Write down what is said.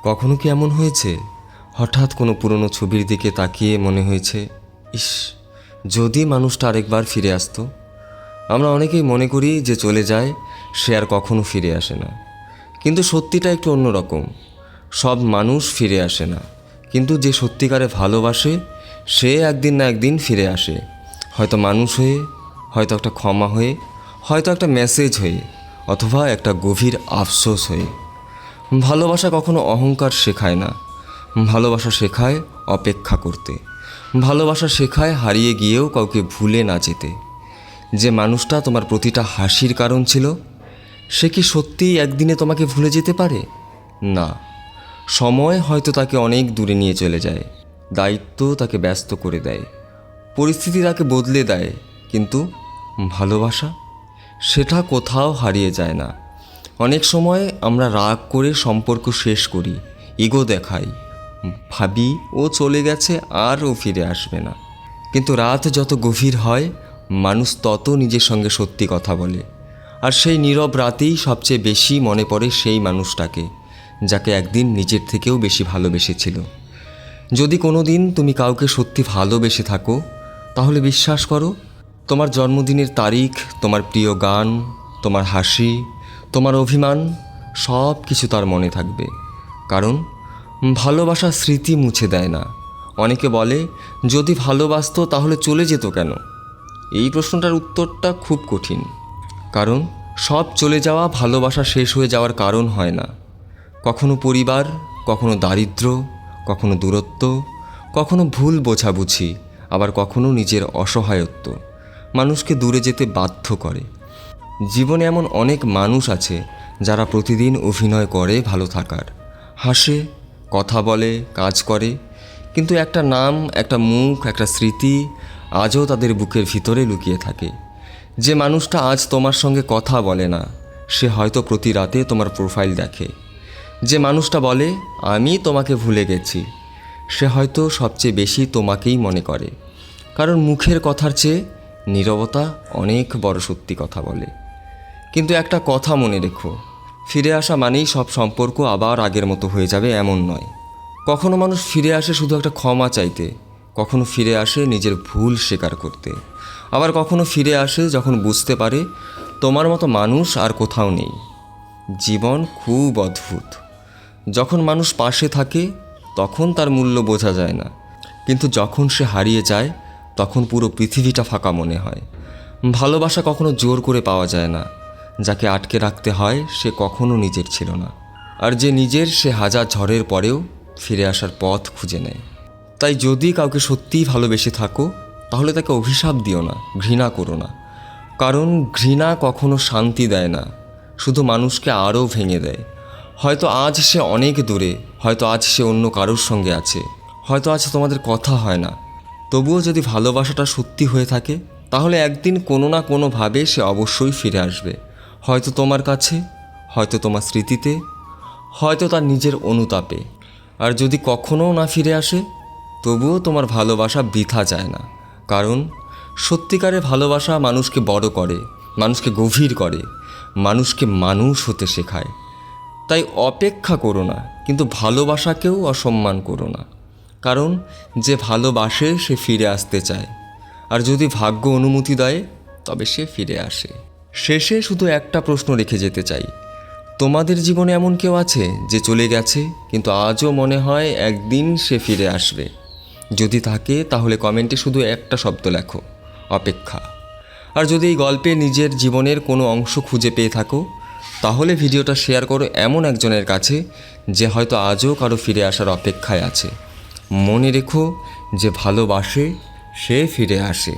কখনো কি এমন হয়েছে হঠাৎ কোনো পুরনো ছবির দিকে তাকিয়ে মনে হয়েছে, ইস, যদি মানুষটা আরেকবার ফিরে আসতো? আমরা অনেকেই মনে করি যে চলে যায় সে আর কখনো ফিরে আসে না, কিন্তু সত্যিটা একটু অন্যরকম। সব মানুষ ফিরে আসে না, কিন্তু যে সত্যিকারে ভালোবাসে সে একদিন না একদিন ফিরে আসে। হয়তো মানুষ হয়ে, হয়তো একটা ক্ষমা হয়ে, হয়তো একটা মেসেজ হয়ে, অথবা একটা গভীর আফসোস হয়ে। ভালোবাসা কখনো অহংকার শেখায় না, ভালোবাসা শেখায় অপেক্ষা করতে। ভালোবাসা শেখায় হারিয়ে গিয়েও কাউকে ভুলে না যেতে। যে মানুষটা তোমার প্রতিটা হাসির কারণ ছিল, সে কি সত্যিই একদিনে তোমাকে ভুলে যেতে পারে? না। সময় হয়তো তাকে অনেক দূরে নিয়ে চলে যায়, দায়িত্ব তাকে ব্যস্ত করে দেয়, পরিস্থিতি তাকে বদলে দেয়, কিন্তু ভালোবাসা সেটা কোথাও হারিয়ে যায় না। অনেক সময় আমরা রাগ করে সম্পর্ক শেষ করি, ইগো দেখাই, ভাবি ও চলে গেছে আর ও ফিরে আসবে না। কিন্তু রাত যত গভীর হয়, মানুষ তত নিজের সঙ্গে সত্যি কথা বলে। আর সেই নীরব রাতেই সবচেয়ে বেশি মনে পড়ে সেই মানুষটাকে, যাকে একদিন নিজের থেকেও বেশি ভালোবেসেছিল। যদি কোনো দিন তুমি কাউকে সত্যি ভালোবেসে থাকো, তাহলে বিশ্বাস করো, তোমার জন্মদিনের তারিখ, তোমার প্রিয় গান, তোমার হাসি, তোমার অভিমান, সব কিছু তার মনে থাকবে। কারণ ভালোবাসা স্মৃতি মুছে দেয় না। অনেকে বলে, যদি ভালোবাসতো তাহলে চলে যেত কেন? এই প্রশ্নটার উত্তরটা খুব কঠিন। কারণ সব চলে যাওয়া ভালোবাসা শেষ হয়ে যাওয়ার কারণ হয় না। কখনো পরিবার, কখনো দারিদ্র্য, কখনো দূরত্ব, কখনো ভুল বোঝাবুঝি, আবার কখনো নিজের অসহায়ত্ব মানুষকে দূরে যেতে বাধ্য করে। জীবনে এমন অনেক মানুষ আছে যারা প্রতিদিন অভিনয় করে ভালো থাকার, হাসে, কথা বলে, কাজ করে, কিন্তু একটা নাম, একটা মুখ, একটা স্মৃতি আজও তাদের বুকের ভিতরে লুকিয়ে থাকে। যে মানুষটা আজ তোমার সঙ্গে কথা বলে না, সে হয়তো প্রতি রাতে তোমার প্রোফাইল দেখে। যে মানুষটা বলে আমি তোমাকে ভুলে গেছি, সে হয়তো সবচেয়ে বেশি তোমাকেই মনে করে। কারণ মুখের কথার চেয়ে নীরবতা অনেক বড় সত্যি কথা বলে। কিন্তু একটা কথা মনে রেখো, ফিরে আসা মানেই সব সম্পর্ক আবার আগের মতো হয়ে যাবে এমন নয়। কখনো মানুষ ফিরে আসে শুধু একটা ক্ষমা চাইতে, কখনো ফিরে আসে নিজের ভুল স্বীকার করতে, আবার কখনো ফিরে আসে যখন বুঝতে পারে তোমার মতো মানুষ আর কোথাও নেই। জীবন খুব অদ্ভুত। যখন মানুষ পাশে থাকে তখন তার মূল্য বোঝা যায় না, কিন্তু যখন সে হারিয়ে যায় তখন পুরো পৃথিবীটা ফাঁকা মনে হয়। ভালোবাসা কখনো জোর করে পাওয়া যায় না। যাকে আটকে রাখতে হয় সে কখনো নিজের ছিল না, আর যে নিজের সে হাজার ঝড়ের পরেও ফিরে আসার পথ খুঁজে নেয়। তাই যদি কাউকে সত্যিই ভালোবেসে থাকো, তাহলে তাকে অভিশাপ দিও না, ঘৃণা করো না। কারণ ঘৃণা কখনো শান্তি দেয় না, শুধু মানুষকে আরও ভেঙে দেয়। হয়তো আজ সে অনেক দূরে, হয়তো আজ সে অন্য কারোর সঙ্গে আছে, হয়তো আজ তোমাদের কথা হয় না। তবুও যদি ভালোবাসাটা সত্যি হয়ে থাকে, তাহলে একদিন কোনো না কোনোভাবে সে অবশ্যই ফিরে আসবে। হয়তো তোমার কাছে, হয়তো তোমার স্মৃতিতে, হয়তো তার নিজের অনুতাপে। আর যদি কখনও না ফিরে আসে, তবুও তোমার ভালোবাসা বৃথা যায় না। কারণ সত্যিকারের ভালোবাসা মানুষকে বড় করে, মানুষকে গভীর করে, মানুষকে মানুষ হতে শেখায়। তাই অপেক্ষা করো না, কিন্তু ভালোবাসাকেও অসম্মান করো না। কারণ যে ভালোবাসে সে ফিরে আসতে চায়, আর যদি ভাগ্য অনুমতি দেয় তবে সে ফিরে আসে। শেষে শুধু একটা প্রশ্ন রেখে যেতে চাই, তোমাদের জীবনে এমন কেউ আছে যে চলে গেছে কিন্তু আজও মনে হয় একদিন সে ফিরে আসবে? যদি থাকে তাহলে কমেন্টে শুধু একটা শব্দ লেখো, অপেক্ষা। আর যদি এই গল্পে নিজের জীবনের কোনো অংশ খুঁজে পেয়ে থাকো, তাহলে ভিডিওটা শেয়ার করো এমন একজনের কাছে যে হয়তো আজও কারো ফিরে আসার অপেক্ষায় আছে। মনে রেখো, যে ভালোবাসে সে ফিরে আসে।